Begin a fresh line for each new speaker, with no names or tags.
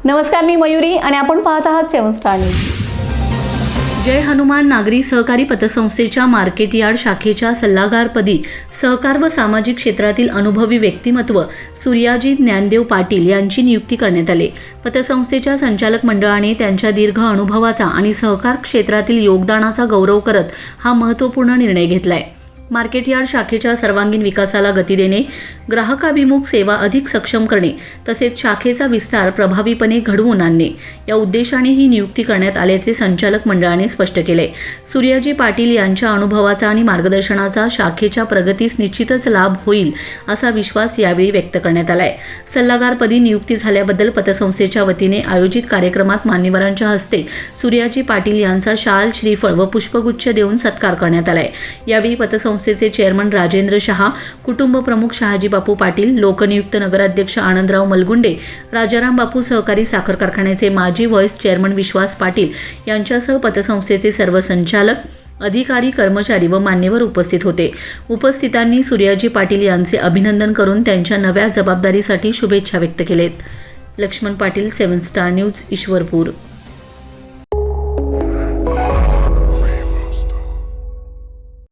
नमस्कार, मी मयुरी आणि आपण पाहत आहात 7 स्टार न्यूज।
जय हनुमान नागरी सहकारी पतसंस्थेच्या मार्केट यार्ड शाखेच्या सल्लागारपदी सहकार व सामाजिक क्षेत्रातील अनुभवी व्यक्तिमत्व सूर्याजी ज्ञानदेव पाटील यांची नियुक्ती करण्यात आली। पतसंस्थेच्या संचालक मंडळाने त्यांच्या दीर्घ अनुभवाचा आणि सहकार क्षेत्रातील योगदानाचा गौरव करत हा महत्त्वपूर्ण निर्णय घेतलाय। मार्केट यार्ड शाखेच्या सर्वांगीण विकासाला गती देणे, ग्राहकाभिमुख सेवा अधिक सक्षम करणे तसेच शाखेचा विस्तार प्रभावीपणे घडवून आणणे या उद्देशाने ही नियुक्ती करण्यात आल्याचे संचालक मंडळाने स्पष्ट केले। सूर्याजी पाटील यांच्या अनुभवाचा आणि मार्गदर्शनाचा शाखेच्या प्रगतीस निश्चितच लाभ होईल असा विश्वास यावेळी व्यक्त करण्यात आलाय। सल्लागारपदी नियुक्ती झाल्याबद्दल पतसंस्थेच्या वतीने आयोजित कार्यक्रमात मान्यवरांच्या हस्ते सूर्याजी पाटील यांचा शाल, श्रीफळ व पुष्पगुच्छ देऊन सत्कार करण्यात आलाय। यावेळी पतसंस्थेचे चेअरमन राजेंद्र शहा, कुटुंब प्रमुख शहाजी बापू पाटील, लोकनियुक्त नगराध्यक्ष आनंदराव मलगुंडे, राजाराम बापू सहकारी साखर कारखान्याचे माजी व्हाईस चेअरमन विश्वास पाटील यांच्यासह पतसंस्थेचे सर्व संचालक, अधिकारी, कर्मचारी व मान्यवर उपस्थित होते। उपस्थितांनी सूर्याजी पाटील यांचे अभिनंदन करून त्यांच्या नव्या जबाबदारीसाठी शुभेच्छा व्यक्त केलेत। Laxman Patil, 7 star news, Ishwarpur.